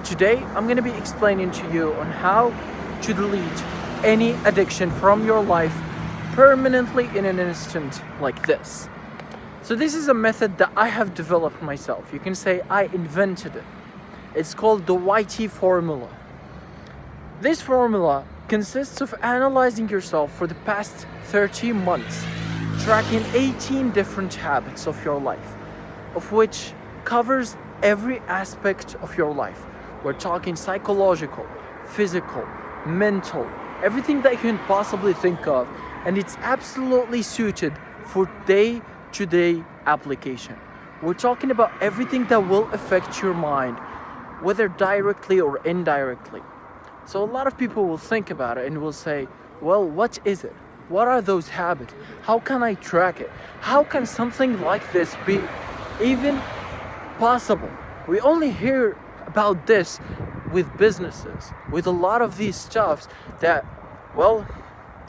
Today, I'm going to be explaining to you on how to delete any addiction from your life permanently in an instant like this. So this is a method that I have developed myself. You can say I invented it. It's called the WhiTeeee formula. This formula consists of analyzing yourself for the past 30 months, tracking 18 different habits of your life, of which covers every aspect of your life. We're talking psychological, physical, mental, everything that you can possibly think of, and it's absolutely suited for day-to-day application. We're talking about everything that will affect your mind, whether directly or indirectly. So a lot of people will think about it and will say, well, what is it? What are those habits? How can I track it? How can something like this be even possible? We only hear about this with businesses, with a lot of these stuffs that, well,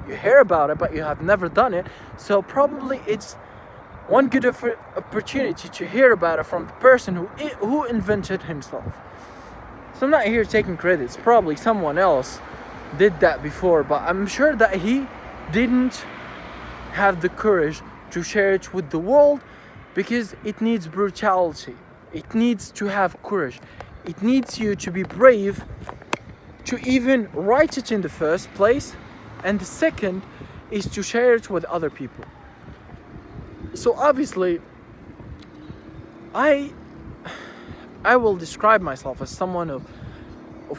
you hear about it, but you have never done it. So probably it's one good opportunity to hear about it from the person who invented himself. So I'm not here taking credits. Probably someone else did that before, but I'm sure that he didn't have the courage to share it with the world because it needs brutality. It needs to have courage. It needs you to be brave to even write it in the first place, and the second is to share it with other people. So obviously, I will describe myself as someone of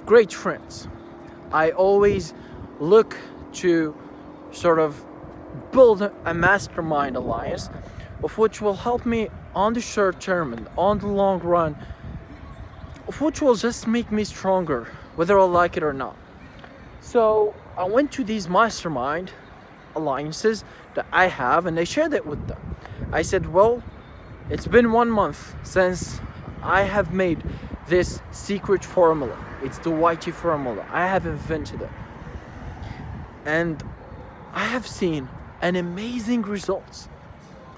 great friends. I always look to sort of build a mastermind alliance of which will help me on the short term and on the long run, of which will just make me stronger, whether I like it or not. So I went to these mastermind alliances that I have and I shared it with them. I said, well, it's been 1 month since I have made this secret formula. It's the WhiTeeee formula. I have invented it. And I have seen an amazing results.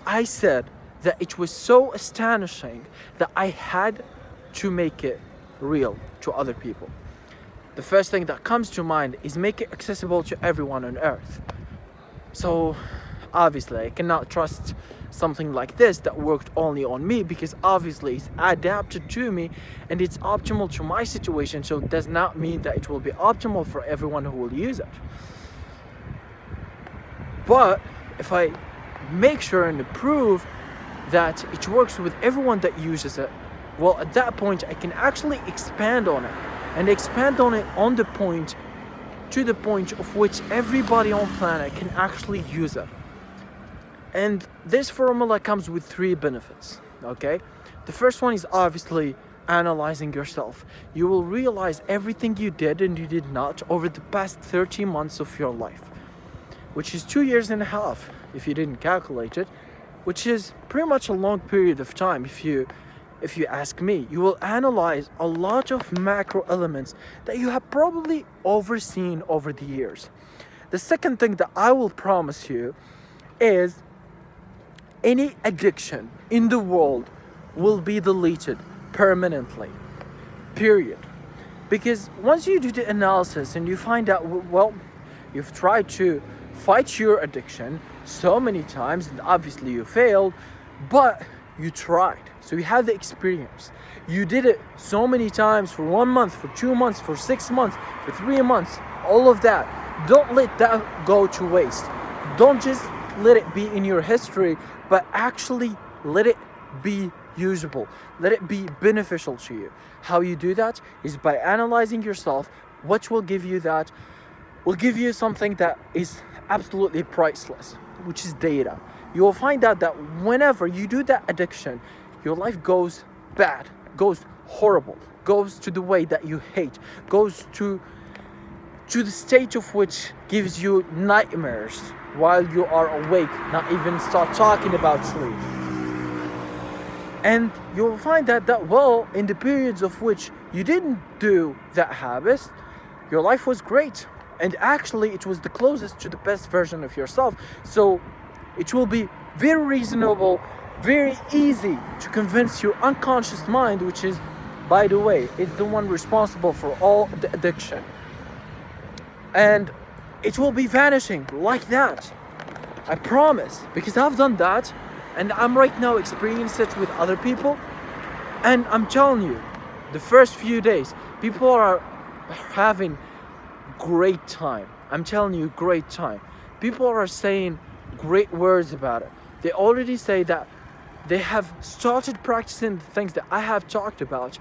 I said that it was so astonishing that I had to make it real to other people. The first thing that comes to mind is make it accessible to everyone on earth. So obviously I cannot trust something like this that worked only on me, because obviously it's adapted to me and it's optimal to my situation, so it does not mean that it will be optimal for everyone who will use it. But if I make sure and prove that it works with everyone that uses it, well, at that point I can actually expand on it, and expand on it on the point to the point of which everybody on planet can actually use it. And this formula comes with 3 benefits, okay? The first one is obviously analyzing yourself. You will realize everything you did and you did not over the past 30 months of your life, which is 2.5 years if you didn't calculate it, which is pretty much a long period of time if you ask me. You will analyze a lot of macro elements that you have probably overseen over the years. The second thing that I will promise you is any addiction in the world will be deleted permanently, period. Because once you do the analysis and you find out, well, you've tried to fight your addiction so many times and obviously you failed, but you tried. So you have the experience. You did it so many times for 1 month, for 2 months, for 6 months, for 3 months, all of that. Don't let that go to waste. Don't just let it be in your history, but actually let it be usable. Let it be beneficial to you. How you do that is by analyzing yourself. What will give you that? Will give you something that is absolutely priceless, which is data. You will find out that whenever you do that addiction, your life goes bad, goes horrible, goes to the way that you hate, goes to the state of which gives you nightmares while you are awake, not even start talking about sleep. And you'll find that well, in the periods of which you didn't do that habit, your life was great. And actually it was the closest to the best version of yourself. So it will be very reasonable, very easy to convince your unconscious mind, which is by the way, is the one responsible for all the addiction. And it will be vanishing like that. I promise. Because I've done that, and I'm right now experiencing it with other people. And I'm telling you, the first few days, people are having great time. I'm telling you, great time. People are saying great words about it. They already say that they have started practicing the things that I have talked about,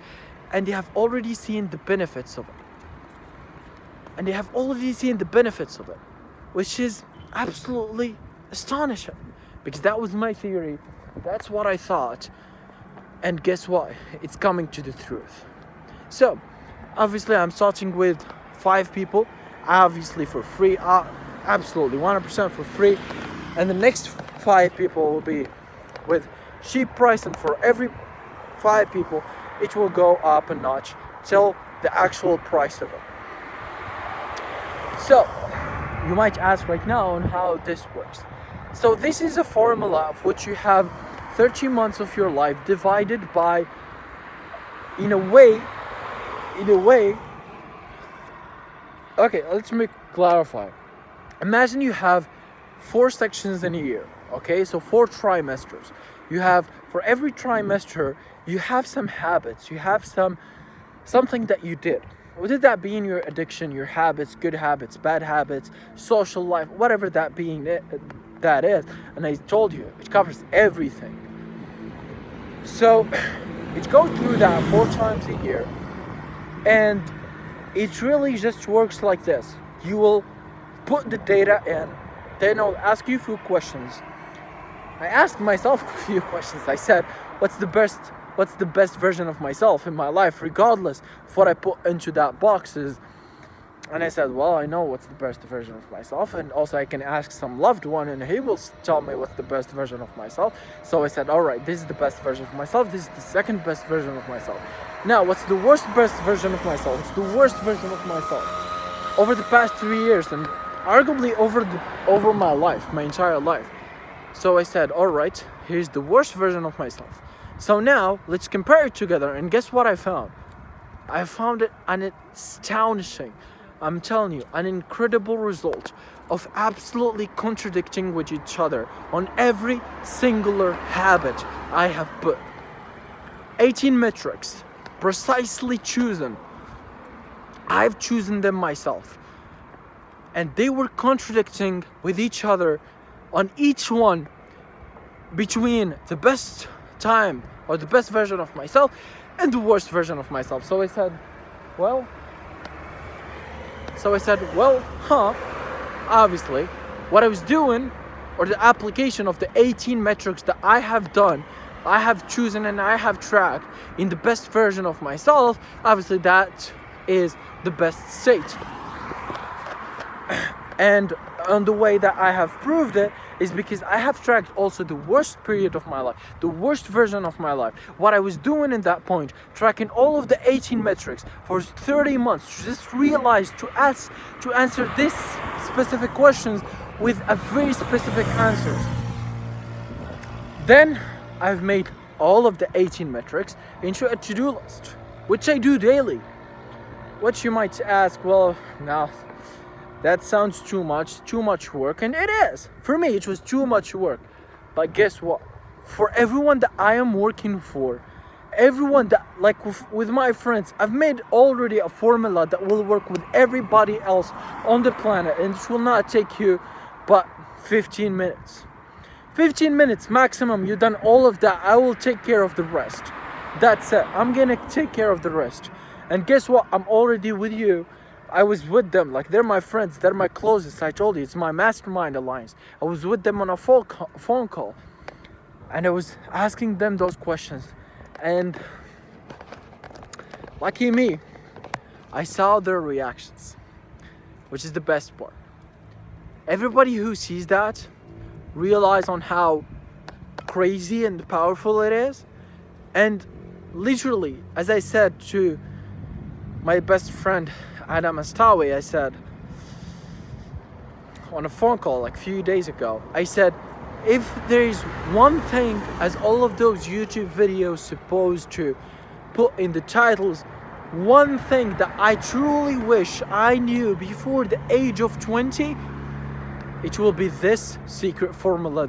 and they have already seen the benefits of it. Which is absolutely astonishing. Because that was my theory. That's what I thought. And guess what? It's coming to the truth. So, obviously I'm starting with 5 people. Obviously for free. Absolutely 100% for free. And the next 5 people will be with cheap price, and for every 5 people it will go up a notch till the actual price of it. So you might ask right now on how this works. So this is a formula of which you have 30 months of your life divided by, in a way, okay, let me clarify. Imagine you have 4 sections in a year, okay, so 4 trimesters. You have, for every trimester, you have some habits, you have something that you did. Whether that be in your addiction, your habits, good habits, bad habits, social life, whatever that being that is. And I told you, it covers everything. So it goes through that 4 times a year, and it really just works like this. You will put the data in, then I'll ask you a few questions. I asked myself a few questions. I said, what's the best version of myself in my life, regardless of what I put into that boxes? And I said, well, I know what's the best version of myself, and also I can ask some loved one and he will tell me what's the best version of myself. So I said, all right, this is the best version of myself, this is the second best version of myself. Now, what's the worst best version of myself? What's the worst version of myself over the past 3 years, and arguably over my life, my entire life? So I said, all right, here's the worst version of myself. So now let's compare it together, and guess what I found? I found it an astonishing, I'm telling you, an incredible result of absolutely contradicting with each other on every singular habit I have put. 18 metrics, precisely chosen. I've chosen them myself. And they were contradicting with each other on each one, between the best time or the best version of myself and the worst version of myself. So I said, well, obviously what I was doing, or the application of the 18 metrics that I have done, I have chosen and I have tracked in the best version of myself, obviously that is the best state. And on the way that I have proved it is because I have tracked also the worst period of my life, the worst version of my life. What I was doing in that point, tracking all of the 18 metrics for 30 months, just realized to answer this specific questions with a very specific answers. Then I've made all of the 18 metrics into a to-do list, which I do daily. What you might ask, well, now that sounds too much work, and it is. For me, it was too much work. But guess what? For everyone that I am working for, everyone that, like with my friends, I've made already a formula that will work with everybody else on the planet, and it will not take you but 15 minutes. 15 minutes maximum, you've done all of that. I will take care of the rest. That's it. I'm gonna take care of the rest. And guess what? I'm already with you. I was with them, like they're my friends, they're my closest. I told you, it's my mastermind alliance. I was with them on a phone call, and I was asking them those questions, and lucky me, I saw their reactions, which is the best part. Everybody who sees that realize on how crazy and powerful it is. And literally, as I said to my best friend Adam Astawi, I said on a phone call like a few days ago, I said, if there is one thing, as all of those YouTube videos supposed to put in the titles one thing that I truly wish I knew before the age of 20, it will be this secret formula